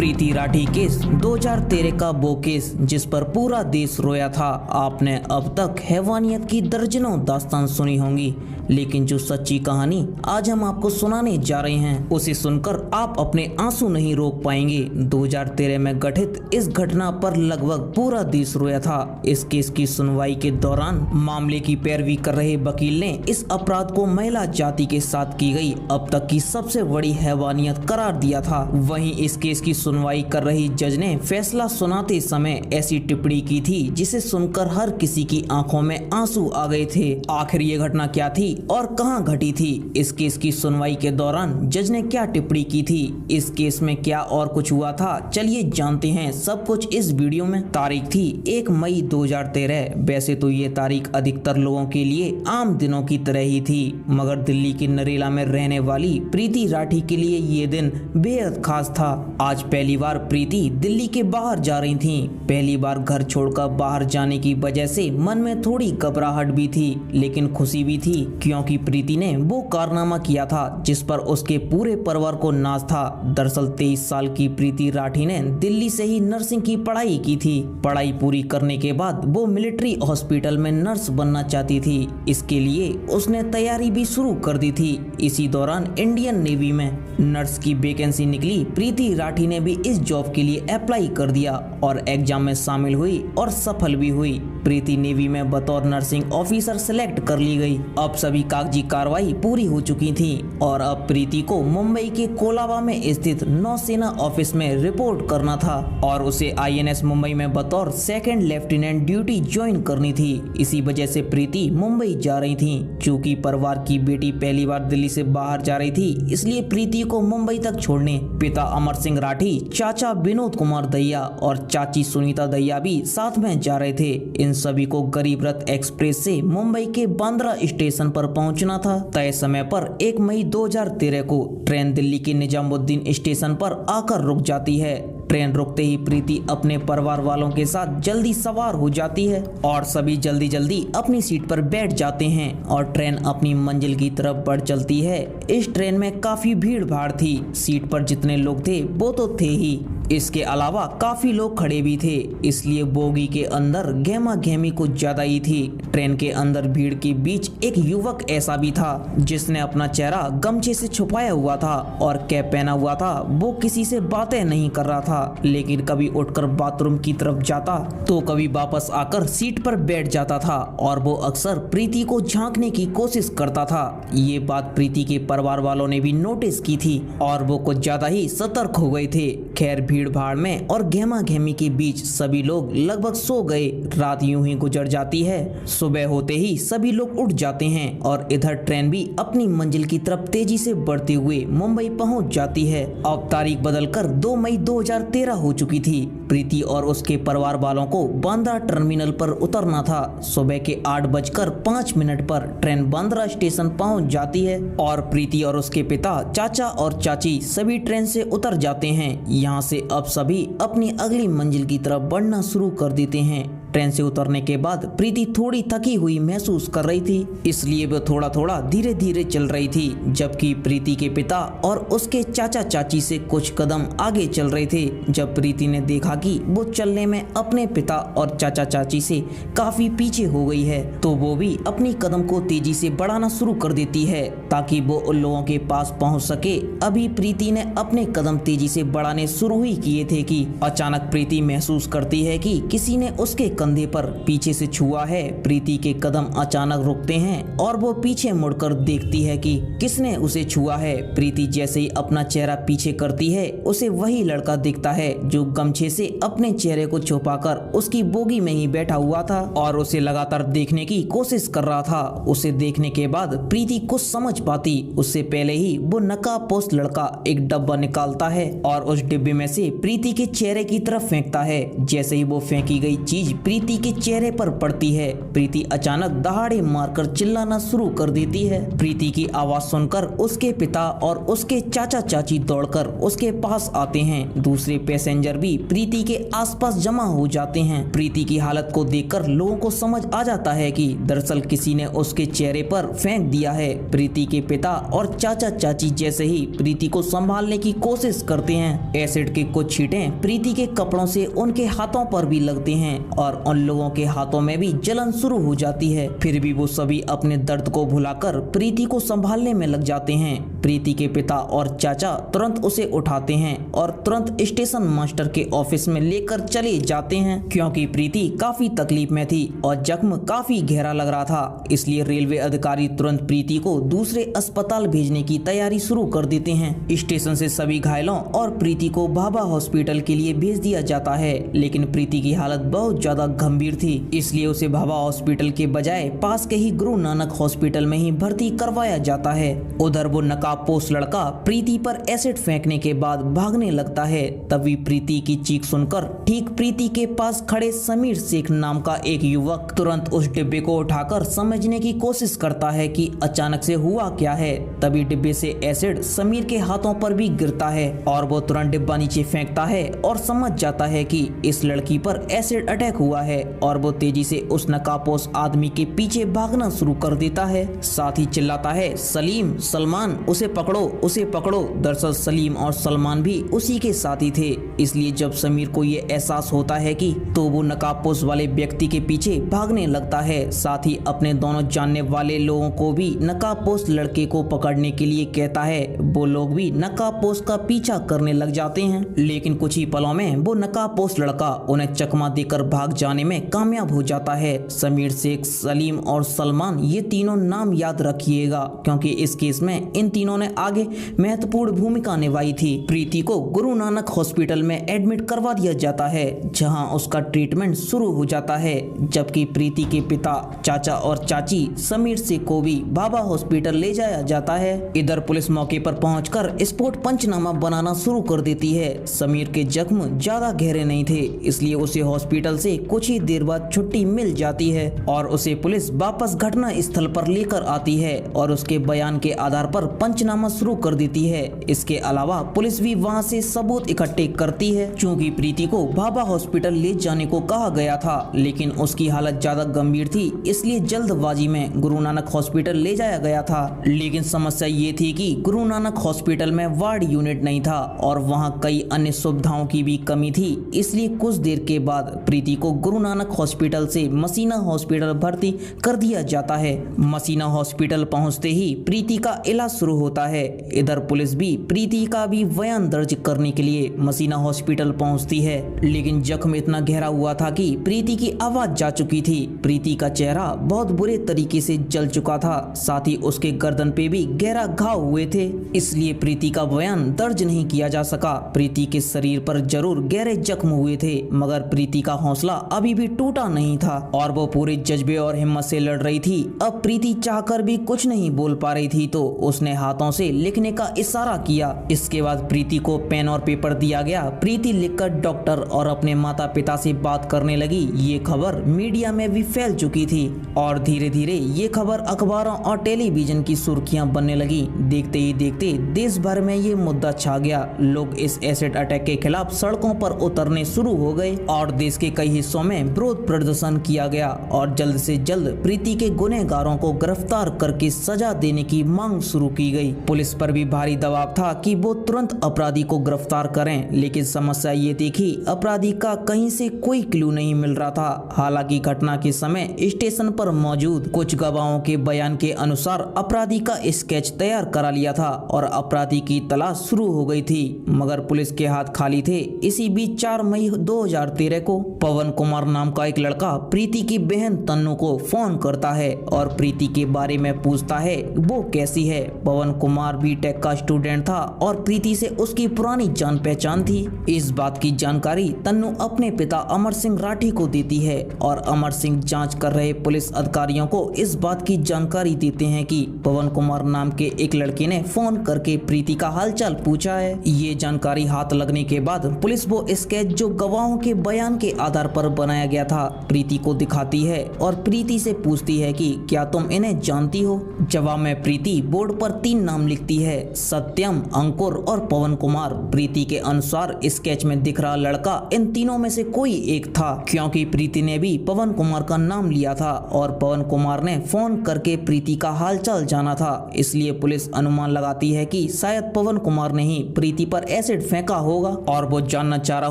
प्रीति Rathi case 2013 का वो case जिस पर पूरा देश रोया था। आपने अब तक हैवानियत की दर्जनों दास्तान सुनी होंगी, लेकिन जो सच्ची कहानी आज हम आपको सुनाने जा रहे हैं उसे सुनकर आप अपने आंसू नहीं रोक पाएंगे। 2013 में घटित इस घटना पर लगभग पूरा देश रोया था। इस केस की सुनवाई के दौरान मामले की पैरवी कर रहे वकील ने इस अपराध को महिला जाति के साथ की गई अब तक की सबसे बड़ी हैवानियत करार दिया था। वहीं इस केस की सुनवाई कर रही जज ने फैसला सुनाते समय ऐसी टिप्पणी की थी जिसे सुनकर हर किसी की आंखों में आंसू आ गए थे। आखिर ये घटना क्या थी और कहां घटी थी? इस केस की सुनवाई के दौरान जज ने क्या टिप्पणी की थी? इस केस में क्या और कुछ हुआ था? चलिए जानते हैं सब कुछ इस वीडियो में। तारीख थी 1 मई 2013। वैसे तो ये तारीख अधिकतर लोगों के लिए आम दिनों की तरह ही थी, मगर दिल्ली की नरेला में रहने वाली प्रीति राठी के लिए ये दिन बेहद खास था। आज पहली बार प्रीति दिल्ली के बाहर जा रही थी। पहली बार घर छोड़कर बाहर जाने की वजह से मन में थोड़ी घबराहट भी थी, लेकिन खुशी भी थी, क्योंकि प्रीति ने वो कारनामा किया था जिस पर उसके पूरे परिवार को नाज था। दरअसल 23 साल की प्रीति राठी ने दिल्ली से ही नर्सिंग की पढ़ाई की थी। पढ़ाई पूरी करने के बाद वो मिलिट्री हॉस्पिटल में नर्स बनना चाहती थी। इसके लिए उसने तैयारी भी शुरू कर दी थी। इसी दौरान इंडियन नेवी में नर्स की वैकेंसी निकली। प्रीति राठी ने भी इस जॉब के लिए अप्लाई कर दिया और एग्जाम में शामिल हुई और सफल भी हुई। प्रीति नेवी में बतौर नर्सिंग ऑफिसर सेलेक्ट कर ली गई। अब सभी कागजी कार्रवाई पूरी हो चुकी थी और अब प्रीति को मुंबई के कोलाबा में स्थित नौसेना ऑफिस में रिपोर्ट करना था और उसे INS मुंबई में बतौर सेकंड लेफ्टिनेंट ड्यूटी ज्वाइन करनी थी। इसी वजह से प्रीति मुंबई जा रही थी। चूंकि परिवार की बेटी पहली बार दिल्ली से बाहर जा रही थी, इसलिए प्रीति को मुंबई तक छोड़ने पिता अमर सिंह राठी, चाचा विनोद कुमार दहिया और चाची सुनीता दहिया भी साथ में जा रहे थे। इन सभी को गरीब रथ एक्सप्रेस से मुंबई के बांद्रा स्टेशन पर पहुंचना था। तय समय पर 1 मई 2013 को ट्रेन दिल्ली के निजामुद्दीन स्टेशन पर आकर रुक जाती है। ट्रेन रुकते ही प्रीति अपने परिवार वालों के साथ जल्दी सवार हो जाती है और सभी जल्दी जल्दी अपनी सीट पर बैठ जाते हैं और ट्रेन अपनी मंजिल की तरफ बढ़ चलती है। इस ट्रेन में काफी भीड़ भाड़ थी। सीट पर जितने लोग थे वो तो थे ही, इसके अलावा काफी लोग खड़े भी थे, इसलिए बोगी के अंदर गहमा गहमी कुछ ज्यादा ही थी। ट्रेन के अंदर भीड़ के बीच एक युवक ऐसा भी था जिसने अपना चेहरा गमछे से छुपाया हुआ था और कैप पहना हुआ था। वो किसी से बातें नहीं कर रहा था, लेकिन कभी उठकर बाथरूम की तरफ जाता तो कभी वापस आकर सीट पर बैठ जाता था और वो अक्सर प्रीति को झांकने की कोशिश करता था। ये बात प्रीति के परिवार वालों ने भी नोटिस की थी और वो कुछ ज्यादा ही सतर्क हो गए थे। खैर, भीड़ भाड़ में और गहमा गहमी के बीच सभी लोग लगभग सो गए। रात यूं ही गुजर जाती है। सुबह होते ही सभी लोग उठ जाते हैं और इधर ट्रेन भी अपनी मंजिल की तरफ तेजी से बढ़ते हुए मुंबई पहुंच जाती है। अब तारीख बदलकर 2 मई 2013 हो चुकी थी। प्रीति और उसके परिवार वालों को बांद्रा टर्मिनल पर उतरना था। सुबह के 8:05 पर ट्रेन बांद्रा स्टेशन पहुंच जाती है और प्रीति और उसके पिता, चाचा और चाची सभी ट्रेन से उतर जाते हैं। यहाँ से अब सभी अपनी अगली मंजिल की तरफ बढ़ना शुरू कर देते हैं। ट्रेन से उतरने के बाद प्रीति थोड़ी थकी हुई महसूस कर रही थी, इसलिए वो थोड़ा थोड़ा धीरे धीरे चल रही थी, जबकि प्रीति के पिता और उसके चाचा चाची से कुछ कदम आगे चल रहे थे। जब प्रीति ने देखा कि वो चलने में अपने पिता और चाचा चाची से काफी पीछे हो गई है, तो वो भी अपनी कदम को तेजी से बढ़ाना शुरू कर देती है ताकि वो उन लोगों के पास पहुंच सके। अभी प्रीति ने अपने कदम तेजी से बढ़ाने शुरू ही किए थे कि अचानक प्रीति महसूस करती है कि किसी ने उसके कंधे पर पीछे से छुआ है। प्रीति के कदम अचानक रुकते हैं और वो पीछे मुड़कर देखती है कि किसने उसे छुआ है। प्रीति जैसे ही अपना चेहरा पीछे करती है, उसे वही लड़का दिखता है जो गमछे से अपने चेहरे को छुपाकर उसकी बोगी में ही बैठा हुआ था और उसे लगातार देखने की कोशिश कर रहा था। उसे देखने के बाद प्रीति कुछ समझ पाती उससे पहले ही वो नकाबपोश लड़का एक डब्बा निकालता है और उस डिब्बे में से प्रीति के चेहरे की तरफ फेंकता है। जैसे ही वो फेंकी गई चीज प्रीति के चेहरे पर पड़ती है। प्रीति अचानक दहाड़े मारकर चिल्लाना शुरू कर देती है। प्रीति की आवाज सुनकर उसके पिता और उसके चाचा चाची दौड़कर उसके पास आते हैं। दूसरे पैसेंजर भी प्रीति के आसपास जमा हो जाते हैं। प्रीति की हालत को देखकर लोगों को समझ आ जाता है कि दरअसल किसी ने उसके चेहरे पर फेंक दिया है। प्रीति के पिता और चाचा चाची जैसे ही प्रीति को संभालने की कोशिश करते हैं। एसिड के कुछ छींटे प्रीति के कपड़ों से उनके हाथों पर भी लगते हैं और उन लोगों के हाथों में भी जलन शुरू हो जाती है। फिर भी वो सभी अपने दर्द को भुलाकर प्रीति को संभालने में लग जाते हैं। प्रीति के पिता और चाचा तुरंत उसे उठाते हैं और तुरंत स्टेशन मास्टर के ऑफिस में लेकर चले जाते हैं, क्योंकि प्रीति काफी तकलीफ में थी और जख्म काफी गहरा लग रहा था। इसलिए रेलवे अधिकारी तुरंत प्रीति को दूसरे अस्पताल भेजने की तैयारी शुरू कर देते हैं। स्टेशन से सभी घायलों और प्रीति को भाभा हॉस्पिटल के लिए भेज दिया जाता है, लेकिन प्रीति की हालत बहुत ज्यादा गंभीर थी, इसलिए उसे भाभा हॉस्पिटल के बजाय पास के ही गुरु नानक हॉस्पिटल में ही भर्ती करवाया जाता है। उधर वो नकाबपोश लड़का प्रीति पर एसिड फेंकने के बाद भागने लगता है। तभी प्रीति की चीख सुनकर ठीक प्रीति के पास खड़े समीर शेख नाम का एक युवक तुरंत उस डिब्बे को उठाकर समझने की कोशिश करता है कि अचानक से हुआ क्या है। तभी डिब्बे से एसिड समीर के हाथों पर भी गिरता है और वो तुरंत डिब्बा नीचे फेंकता है और समझ जाता है कि इस लड़की पर एसिड अटैक हुआ है और वो तेजी से उस नकाबपोश आदमी के पीछे भागना शुरू कर देता है। साथ ही चिल्लाता है, सलीम, सलमान, उसे पकड़ो, उसे पकड़ो। दरअसल सलीम और सलमान भी उसी के साथी थे, इसलिए जब समीर को ये एहसास होता है कि तो वो नकाबपोश वाले व्यक्ति के पीछे भागने लगता है। साथ ही अपने दोनों जानने वाले लोगों को भी नकाबपोश लड़के को पकड़ने के लिए कहता है। वो लोग भी नकाबपोश का पीछा करने लग जाते हैं, लेकिन कुछ ही पलों में वो नकाबपोश लड़का उन्हें चकमा देकर भाग जाने में कामयाब हो जाता है। समीर शेख, सलीम और सलमान, ये तीनों नाम याद रखिएगा, क्योंकि इस केस में इन तीनों ने आगे महत्वपूर्ण भूमिका निभाई थी। प्रीति को गुरु नानक हॉस्पिटल में एडमिट करवा दिया जाता है, जहां उसका ट्रीटमेंट शुरू हो जाता है, जबकि प्रीति के पिता, चाचा और चाची समीर शेख को भी भाभा हॉस्पिटल ले जाया जाता है। इधर पुलिस मौके पर पहुंचकर स्पॉट पंचनामा बनाना शुरू कर देती है। समीर के जख्म ज्यादा गहरे नहीं थे, इसलिए उसे हॉस्पिटल से कुछ ही देर बाद छुट्टी मिल जाती है और उसे पुलिस वापस घटना स्थल पर लेकर आती है और उसके बयान के आधार पर पंचनामा शुरू कर देती है। इसके अलावा पुलिस भी वहां से सबूत इकट्ठे करती है। चूंकि प्रीति को भाभा हॉस्पिटल ले जाने को कहा गया था, लेकिन उसकी हालत ज्यादा गंभीर थी, इसलिए जल्दबाजी में गुरु नानक हॉस्पिटल ले जाया गया था। लेकिन समस्या ये थी कि गुरु नानक हॉस्पिटल में वार्ड यूनिट नहीं था और वहाँ कई अन्य सुविधाओं की भी कमी थी, इसलिए कुछ देर के बाद प्रीति को गुरु नानक हॉस्पिटल से मसीना हॉस्पिटल भर्ती कर दिया जाता है। मसीना हॉस्पिटल पहुंचते ही प्रीति का इलाज शुरू होता है। इधर पुलिस भी प्रीति का भी बयान दर्ज करने के लिए मसीना हॉस्पिटल पहुंचती है, लेकिन जख्म इतना गहरा हुआ था कि प्रीति की आवाज जा चुकी थी। प्रीति का चेहरा बहुत बुरे तरीके से जल चुका था, साथ ही उसके गर्दन पे भी गहरा घाव हुए थे, इसलिए प्रीति का बयान दर्ज नहीं किया जा सका। प्रीति के शरीर पर जरूर गहरे जख्म हुए थे, मगर प्रीति का हौसला अभी भी टूटा नहीं था और वो पूरे जज्बे और हिम्मत से लड़ रही थी। अब प्रीति चाहकर भी कुछ नहीं बोल पा रही थी, तो उसने हाथों से लिखने का इशारा किया। इसके बाद प्रीति को पेन और पेपर दिया गया। प्रीति लिखकर डॉक्टर और अपने माता पिता से बात करने लगी। ये खबर मीडिया में भी फैल चुकी थी और धीरे धीरे ये खबर अखबारों और टेलीविजन की सुर्खियां बनने लगी। देखते ही देखते देश भर में ये मुद्दा छा गया। लोग इस एसिड अटैक के खिलाफ सड़कों पर उतरने शुरू हो गए और देश के कई हिस्सों में विरोध प्रदर्शन किया गया और जल्द से जल्द प्रीति के गुनहगारों को गिरफ्तार करके सजा देने की मांग शुरू की गई। पुलिस पर भी भारी दबाव था कि वो तुरंत अपराधी को गिरफ्तार करें, लेकिन समस्या ये थी कि अपराधी का कहीं से कोई क्लू नहीं मिल रहा था। हालांकि घटना के समय स्टेशन पर मौजूद कुछ गवाहों के बयान के अनुसार अपराधी का स्केच तैयार करा लिया था और अपराधी की तलाश शुरू हो गई थी, मगर पुलिस के हाथ खाली थे। इसी बीच 4 मई 2013 को पवन कुमार नाम का एक लड़का प्रीति की बहन तन्नू को फोन करता है और प्रीति के बारे में पूछता है वो कैसी है। पवन कुमार बीटेक का स्टूडेंट था और प्रीति से उसकी पुरानी जान पहचान थी। इस बात की जानकारी तन्नू अपने पिता अमर सिंह राठी को देती है और अमर सिंह जांच कर रहे पुलिस अधिकारियों को इस बात की जानकारी देते हैं कि पवन कुमार नाम के एक लड़के ने फोन करके प्रीति का हालचाल पूछा है। ये जानकारी हाथ लगने के बाद पुलिस वो स्केच जो गवाहों के बयान के आधार पर बनाया गया था प्रीति को दिखाती है और प्रीति से पूछती है कि क्या तुम इन्हें जानती हो। जवाब में प्रीति बोर्ड पर 3 नाम लिखती है, सत्यम, अंकुर और पवन कुमार। प्रीति के अनुसार स्केच में दिख रहा लड़का इन तीनों में से कोई एक था, क्योंकि प्रीति ने भी पवन कुमार का नाम लिया था और पवन कुमार ने फोन करके प्रीति का हालचाल जाना था। इसलिए पुलिस अनुमान लगाती है कि शायद पवन कुमार ने ही प्रीति पर एसिड फेंका होगा और वो जानना चाह रहा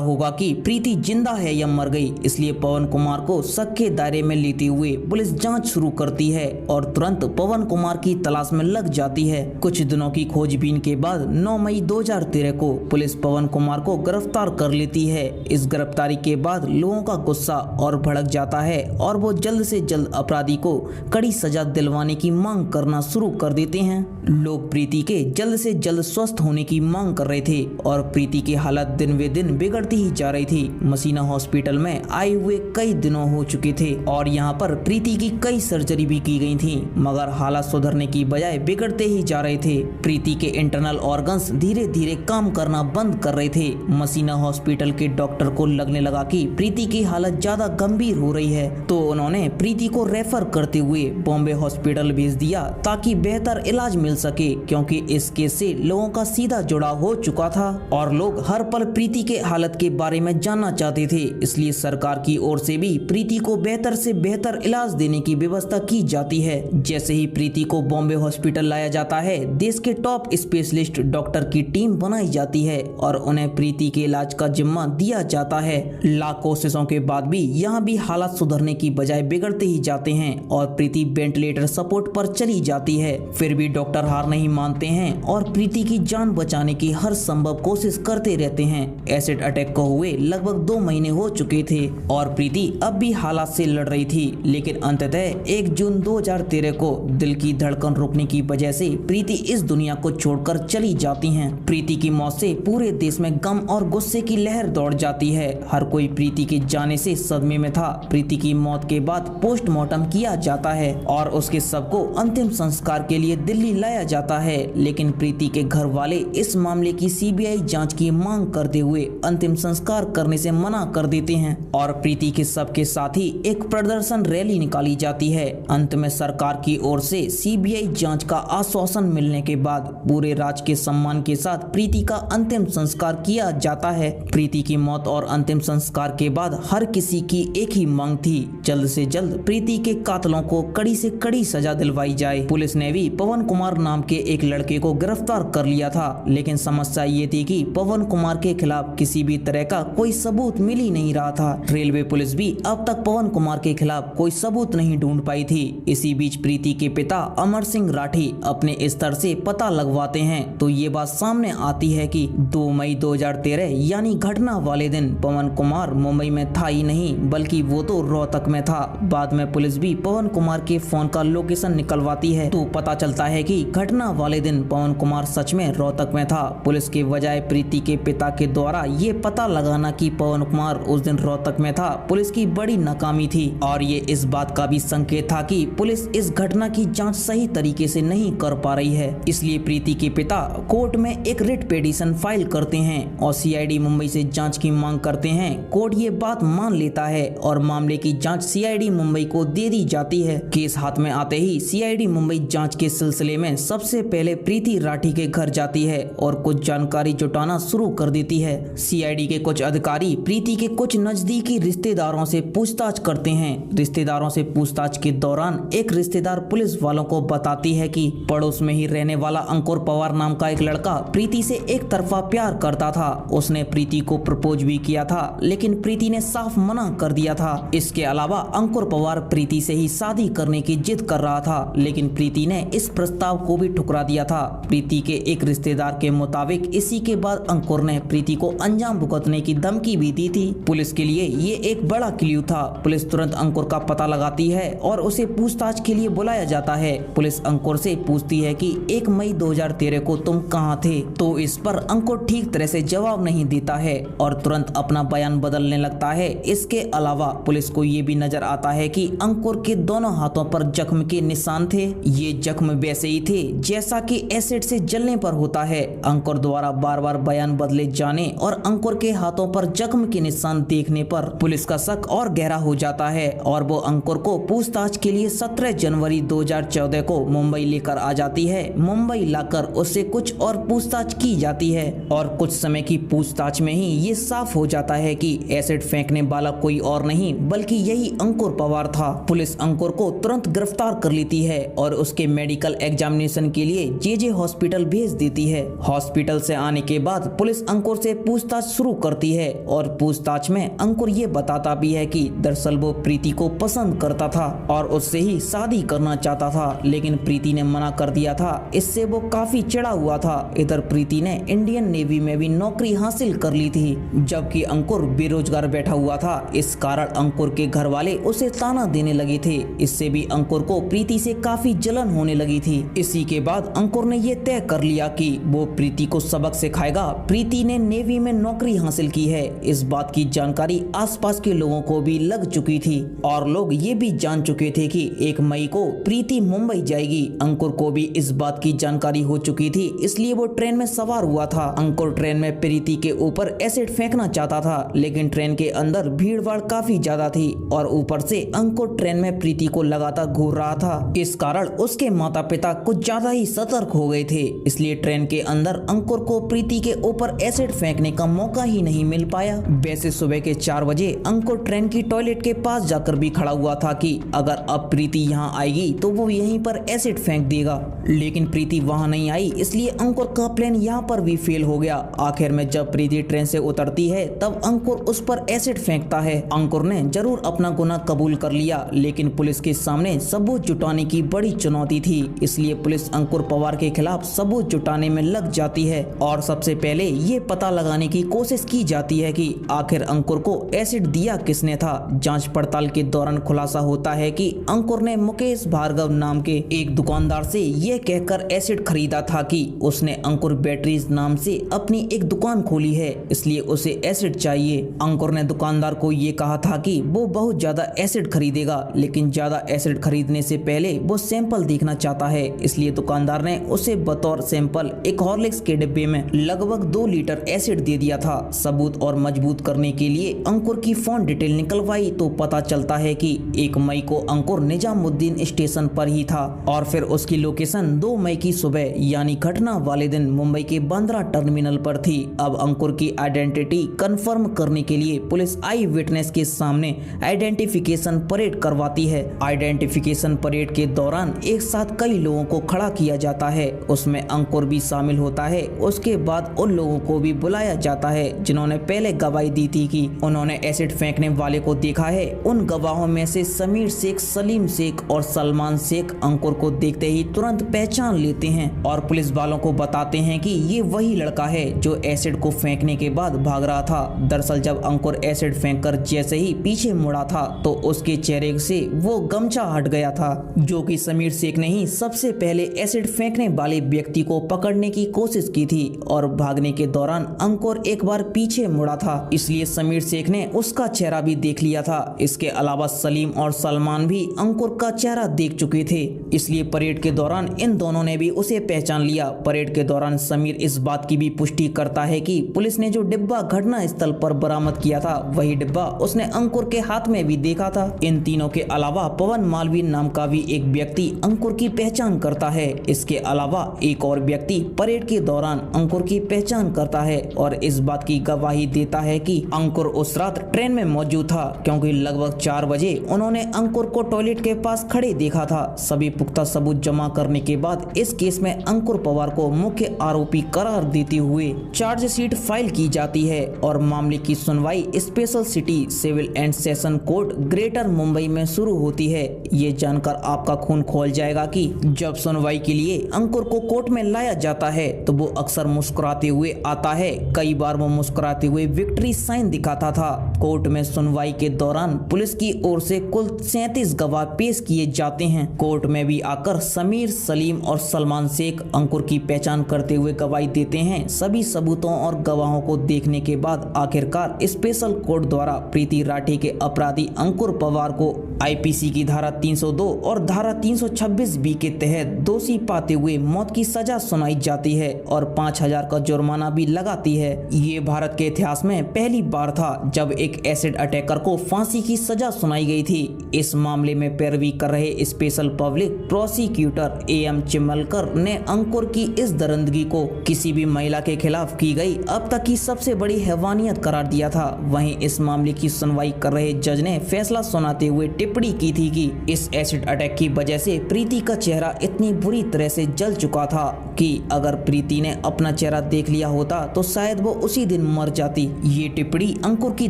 होगा कि प्रीति जिंदा है या मर गई। इसलिए पवन कुमार को शक के दायरे में लेते हुए पुलिस जांच शुरू करती है और तुरंत पवन कुमार की तलाश में लग जाती है। कुछ दिनों की खोजबीन के बाद 9 मई 2013 को पुलिस पवन कुमार को गिरफ्तार कर लेती है। इस गिरफ्तारी के बाद लोगों का गुस्सा और भड़क जाता है और वो जल्द से जल्द अपराधी को कड़ी सजा दिलवाने की मांग करना शुरू कर देते हैं। लोग प्रीति के जल्द से जल्द स्वस्थ होने की मांग कर रहे थे और प्रीति की हालत दिन वे दिन बिगड़ती ही जा रही थी। मसीना हॉस्पिटल में आए हुए कई दिनों हो चुके थे और यहाँ पर प्रीति की कई सर्जरी भी की गई थी, मगर हालात सुधरने की बजाय बिगड़ते ही जा रहे थे। प्रीति के इंटरनल ऑर्गन्स धीरे धीरे काम करना बंद कर रहे थे। मसीना हॉस्पिटल के डॉक्टर को लगने लगा कि प्रीति की हालत ज्यादा गंभीर हो रही है, तो उन्होंने प्रीति को रेफर करते हुए बॉम्बे हॉस्पिटल भेज दिया ताकि बेहतर इलाज मिल सके, क्योंकि इस केस से लोगों का सीधा जुड़ाव हो चुका था और लोग हर पल प्रीति के हालत के बारे में जानना चाहते थे। इसलिए सरकार की ओर से भी प्रीति को बेहतर से बेहतर इलाज देने की व्यवस्था की जाती है। जैसे ही प्रीति को बॉम्बे हॉस्पिटल लाया जाता है, देश के टॉप स्पेशलिस्ट डॉक्टर की टीम बनाई जाती है और उन्हें प्रीति के इलाज का जिम्मा दिया जाता है। लाख कोशिशों के बाद भी यहाँ भी हालात सुधरने की बजाय बिगड़ते ही जाते हैं और प्रीति वेंटिलेटर सपोर्ट पर चली जाती है। फिर भी डॉक्टर हार नहीं मानते हैं और प्रीति की जान बचाने की हर संभव कोशिश करते रहते हैं। एसिड अटैक को हुए लगभग 2 महीने हो चुके थे और प्रीति अब भी हालात से लड़ रही थी, लेकिन अंततः 1 जून 2013 को दिल की धड़कन रुकने की वजह से प्रीति इस दुनिया को छोड़कर चली जाती हैं। प्रीति की मौत से पूरे देश में गम और गुस्से की लहर दौड़ जाती है। हर कोई प्रीति के जाने से सदमे में था। प्रीति की मौत के बाद पोस्टमार्टम किया जाता है और उसके शव को अंतिम संस्कार के लिए दिल्ली लाया जाता है, लेकिन प्रीति के घर वाले इस मामले की सीबीआई जांच की मांग करते हुए अंतिम संस्कार करने से मना कर देते हैं और प्रीति के शव के साथ ही एक प्रदर्शन रैली निकाली जाती है। अंत में सरकार की ओर से सीबीआई जांच का आश्वासन मिलने के बाद पूरे राज्य के सम्मान के साथ प्रीति का अंतिम संस्कार किया जाता है। प्रीति की मौत और अंतिम संस्कार के बाद हर किसी की एक ही मांग थी, जल्द से जल्द प्रीति के कातिलों को कड़ी से कड़ी सजा दिलवाई जाए। पुलिस ने भी पवन कुमार नाम के एक लड़के को गिरफ्तार कर लिया था, लेकिन समस्या ये थी कि पवन कुमार के खिलाफ किसी भी तरह का कोई सबूत मिल ही नहीं रहा था। रेलवे पुलिस भी अब तक पवन कुमार के खिलाफ कोई सबूत नहीं ढूंढ पाई थी। इसी बीच प्रीति के पिता अमर सिंह राठी अपने स्तर से पता लगवाते हैं तो ये बात सामने आती है कि 2 मई 2013 यानी घटना वाले दिन पवन कुमार मुंबई में था ही नहीं, बल्कि वो तो रोहतक में था। बाद में पुलिस भी पवन कुमार के फोन का लोकेशन निकलवाती है तो पता चलता है कि घटना वाले दिन पवन कुमार सच में रोहतक में था। पुलिस के बजाय प्रीति के पिता के द्वारा ये पता लगाना कि पवन कुमार उस दिन रोहतक में था, पुलिस की बड़ी नाकामी थी और ये इस बात का भी संकेत था कि पुलिस इस घटना की जांच सही तरीके से नहीं कर पा रही है। इसलिए प्रीति के पिता कोर्ट में एक रिट पिटीशन फाइल करते हैं और सीआईडी मुंबई से जांच की मांग करते हैं। कोर्ट ये बात मान लेता है और मामले की जांच सीआईडी मुंबई को दे दी जाती है। केस हाथ में आते ही सीआईडी मुंबई जांच के सिलसिले में सबसे पहले प्रीति राठी के घर जाती है और कुछ जानकारी जुटाना शुरू कर देती है। सीआईडी के कुछ अधिकारी प्रीति के कुछ नजदीकी रिश्तेदारों से पूछताछ करते हैं। रिश्तेदारों से पूछताछ के दौरान एक रिश्तेदार पुलिस वालों को बताती है कि पड़ोस में ही रहने वाला अंकुर पवार नाम का एक लड़का प्रीति से एक तरफा प्यार करता था। उसने प्रीति को प्रपोज भी किया था, लेकिन प्रीति ने साफ मना कर दिया था। इसके अलावा अंकुर पवार प्रीति से ही शादी करने की जिद कर रहा था, लेकिन प्रीति ने इस प्रस्ताव को भी ठुकरा दिया था। प्रीति के एक रिश्तेदार के मुताबिक इसी के बाद अंकुर ने प्रीति को अंजाम भुगतने की धमकी भी दी थी। पुलिस के लिए ये एक बड़ा क्लू था। पुलिस तुरंत अंकुर का पता लगाती है और उसे पूछताछ के लिए बुलाया जाता है। पुलिस अंकुर से पूछती है कि 1 मई 2013 को तुम कहाँ थे, तो इस पर अंकुर ठीक तरह से जवाब नहीं देता है और तुरंत अपना बयान बदलने लगता है। इसके अलावा पुलिस को ये भी नजर आता है कि अंकुर के दोनों हाथों पर जख्म के निशान थे। ये जख्म वैसे ही थे जैसा कि एसिड से जलने पर होता है। अंकुर द्वारा बार बार बयान बदले जाने और अंकुर के हाथों पर जख्म के निशान देखने पर पुलिस का शक और गहरा हो जाता है और वो अंकुर को पूछताछ के लिए 17 जनवरी 2014 को मुंबई लेकर आ जाती है। मुंबई लाकर उससे कुछ और पूछताछ की जाती है और कुछ समय की पूछताछ में ही ये साफ हो जाता है कि एसिड फेंकने वाला कोई और नहीं बल्कि यही अंकुर पवार था। पुलिस अंकुर को तुरंत गिरफ्तार कर लेती है और उसके मेडिकल एग्जामिनेशन के लिए जेजे हॉस्पिटल भेज देती है। हॉस्पिटल से आने के बाद पुलिस अंकुर से पूछताछ शुरू करती है और पूछताछ में अंकुर ये बताता भी है कि दरअसल वो प्रीति को पसंद करता था और उससे ही शादी करना चाहता था, लेकिन प्रीति ने मना कर दिया था। इससे वो काफी चिढ़ा हुआ था। इधर प्रीति ने इंडियन नेवी में भी नौकरी हासिल कर ली थी, जबकि अंकुर बेरोजगार बैठा हुआ था। इस कारण अंकुर के घर वाले उसे ताना देने लगे थे। इससे भी अंकुर को प्रीति से काफी जलन होने लगी थी। इसी के बाद अंकुर ने ये तय कर लिया कि वो प्रीति को सबक सिखाएगा। प्रीति ने नेवी में नौकरी हासिल की है। इस बात की जानकारी आसपास के लोगों को भी लग चुकी थी और लोग ये भी जान चुके थे कि 1 मई को प्रीति मुंबई जाएगी। अंकुर को भी इस बात की जानकारी हो चुकी थी, इसलिए वो ट्रेन में सवार हुआ था। अंकुर ट्रेन में प्रीति के ऊपर एसिड फेंकना चाहता था, लेकिन ट्रेन के अंदर भीड़ भाड़ काफी ज्यादा थी और ऊपर से अंकुर ट्रेन में प्रीति को लगातार घूर रहा था। इस कारण उसके माता पिता कुछ ज्यादा ही सतर्क हो गए थे, इसलिए ट्रेन के अंदर अंकुर को प्रीति के ऊपर एसिड फेंकने का मौका ही नहीं मिल पाया। वैसे सुबह के 4 बजे अंकुर ट्रेन की टॉयलेट के पास जाकर भी खड़ा हुआ था कि अगर अब प्रीति यहाँ आएगी तो वो यहीं पर एसिड फेंक देगा, लेकिन प्रीति वहाँ नहीं आई, इसलिए अंकुर का प्लान यहाँ पर भी फेल हो गया। आखिर में जब प्रीति ट्रेन से उतरती है तब अंकुर उस पर एसिड फेंकता है। अंकुर ने जरूर अपना गुनाह कबूल कर लिया, लेकिन पुलिस के सामने सबूत जुटाने की बड़ी चुनौती थी, इसलिए पुलिस अंकुर पवार के खिलाफ सबूत जुटाने में लग जाती है और सबसे पहले ये पता लगाने की कोशिश की जाती है कि आखिर अंकुर को एसिड दिया किसने था। जांच पड़ताल के दौरान खुलासा होता है कि अंकुर ने मुकेश भार्गव नाम के एक दुकानदार से यह कहकर एसिड खरीदा था कि उसने अंकुर बैटरीज नाम से अपनी एक दुकान खोली है, इसलिए उसे एसिड चाहिए। अंकुर ने दुकानदार को ये कहा था कि वो बहुत ज्यादा एसिड खरीदेगा, लेकिन ज्यादा एसिड खरीदने से पहले वो सैंपल देखना चाहता है, इसलिए दुकानदार ने उसे बतौर सैंपल एक हॉर्लिक्स के डिब्बे में लगभग 2 लीटर एसिड दे दिया था। सबूत और मजबूत करने के लिए अंकुर की फोन डिटेल निकलवाई तो पता चलता है कि 1 मई को अंकुर निजामुद्दीन स्टेशन पर ही था और फिर उसकी लोकेशन 2 मई की सुबह यानी घटना वाले दिन मुंबई के बांद्रा टर्मिनल पर थी। अब अंकुर की आइडेंटिटी कंफर्म करने के लिए पुलिस आई विटनेस के सामने आइडेंटिफिकेशन परेड करवाती है। आइडेंटिफिकेशन परेड के दौरान एक साथ कई लोगों को खड़ा किया जाता है, उसमें अंकुर भी शामिल होता है। उसके बाद उन लोगों को भी बुलाया जाता है जिन्होंने पहले गवाही दी थी कि उन्होंने एसिड फेंकने वाले को देखा है। उन गवाहों में से समीर शेख, सलीम शेख और सलमान शेख अंकुर को देखते ही तुरंत पहचान लेते हैं और पुलिस वालों को बताते हैं कि ये वही लड़का है जो एसिड को फेंकने के बाद भाग रहा था। दरअसल जब अंकुर एसिड फेंककर जैसे ही पीछे मुड़ा था तो उसके चेहरे से वो गमछा हट गया था, जो कि समीर शेख ने ही सबसे पहले एसिड फेंकने वाले व्यक्ति को पकड़ने की कोशिश की थी और भागने के दौरान अंकुर एक बार पीछे मुड़ा था, इसलिए समीर शेख ने उसका चेहरा भी देख लिया था। इसके अलावा सलीम और सलमान भी अंकुर का चेहरा देख चुके थे, इसलिए परेड के दौरान इन दोनों ने भी उसे पहचान लिया। परेड के दौरान समीर इस बात की भी पुष्टि करता है कि पुलिस ने जो डिब्बा घटना स्थल पर बरामद किया था वही डिब्बा उसने अंकुर के हाथ में भी देखा था। इन तीनों के अलावा पवन मालवीय नाम का भी एक व्यक्ति अंकुर की पहचान करता है। इसके अलावा एक और व्यक्ति परेड के दौरान अंकुर की पहचान करता है और इस बात की गवाही देता है कि अंकुर उस रात ट्रेन में मौजूद था, क्योंकि लगभग 4 बजे उन्होंने अंकुर को टॉयलेट के पास खड़े देखा था। सभी पुख्ता सबूत जमा करने के बाद इस केस में अंकुर पवार को मुख्य आरोपी करार देते हुए चार्जशीट फाइल की जाती है और मामले की सुनवाई special city civil and session court Greater Mumbai में शुरू होती है। ये जानकर आपका खून खोल जाएगा कि जब सुनवाई के लिए अंकुर को कोर्ट में लाया जाता है तो वो अक्सर मुस्कुराते हुए आता है। कई बार वो मुस्कुराते हुए विक्ट्री साइन दिखाता था। कोर्ट में सुनवाई के दौरान पुलिस की ओर से कुल 37 गवाह पेश किए जाते हैं। कोर्ट में भी आकर समीर, सलीम और सलमान शेख अंकुर की पहचान करते हुए गवाही देते हैं। सभी सबूतों और गवाहों को देखने के बाद आखिरकार स्पेशल कोर्ट द्वारा प्रीति राठी के अपराधी अंकुर पवार को आईपीसी की धारा 302 और धारा 326 बी के तहत दोषी पाते हुए मौत की सजा सुनाई जाती है और 5,000 का जुर्माना भी लगाती है। ये भारत के इतिहास में पहली बार था जब एक एसिड अटैकर को फांसी की सजा सुनाई गई थी। इस मामले में पैरवी कर रहे स्पेशल पब्लिक प्रोसिक्यूटर AM चिमलकर ने अंकुर की इस दरिंदगी को किसी भी महिला के खिलाफ की गई अब तक की सबसे बड़ी हैवानियत करार दिया था। वहीं इस मामले की सुनवाई कर रहे जज ने फैसला सुनाते हुए टिप्पणी की थी कि इस एसिड अटैक की वजह से प्रीति का चेहरा इतनी बुरी तरह से जल चुका था कि अगर प्रीति ने अपना चेहरा देख लिया होता तो शायद वो उसी दिन मर जाती। ये टिप्पणी अंकुर की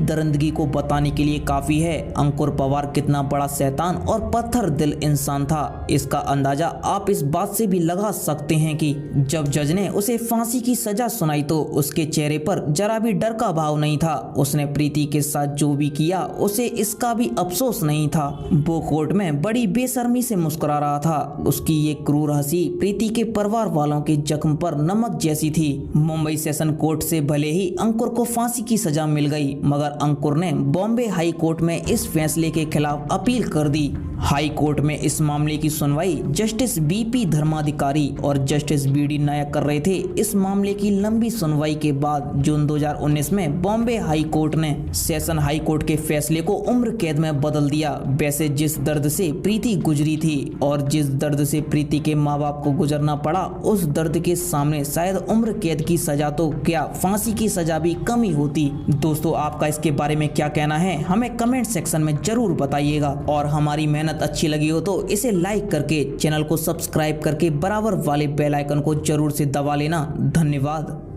दरिंदगी को बताने के लिए काफी है। अंकुर पवार कितना बड़ा शैतान और पत्थर दिल इंसान था, इसका अंदाजा आप इस बात से भी लगा सकते हैं कि जब जज ने उसे फांसी की सजा सुनाई तो उसके चेहरे पर जरा भी डर का भाव नहीं था। उसने प्रीति के साथ जो भी किया उसे इसका भी अफसोस नहीं था। वो कोर्ट में बड़ी बेशर्मी से मुस्कुरा रहा था। उसकी ये क्रूर हंसी प्रीति के परिवार वालों के जख्म पर नमक जैसी थी। मुंबई सेशन कोर्ट से भले ही अंकुर को फांसी की सजा मिल गई, मगर अंकुर ने बॉम्बे हाई कोर्ट में इस फैसले के खिलाफ अपील कर दी। हाई कोर्ट में इस मामले की सुनवाई जस्टिस BP धर्माधिकारी और जस्टिस BD नायक कर रहे थे। इस मामले की लंबी सुनवाई के बाद जून 2019 में बॉम्बे हाई कोर्ट ने सेशन हाई कोर्ट के फैसले को उम्र कैद में बदल दिया। वैसे जिस दर्द से प्रीति गुजरी थी और जिस दर्द से प्रीति के माँ बाप को गुजरना पड़ा, उस दर्द के सामने शायद उम्र कैद की सजा तो क्या फांसी की सजा भी कम ही होती। दोस्तों, आपका इसके बारे में क्या कहना है हमें कमेंट सेक्शन में जरूर बताइएगा और हमारी मेहनत अच्छी लगी हो तो इसे लाइक करके चैनल को सब्सक्राइब करके बराबर वाले बेल आइकन को जरूर से दबा लेना। धन्यवाद।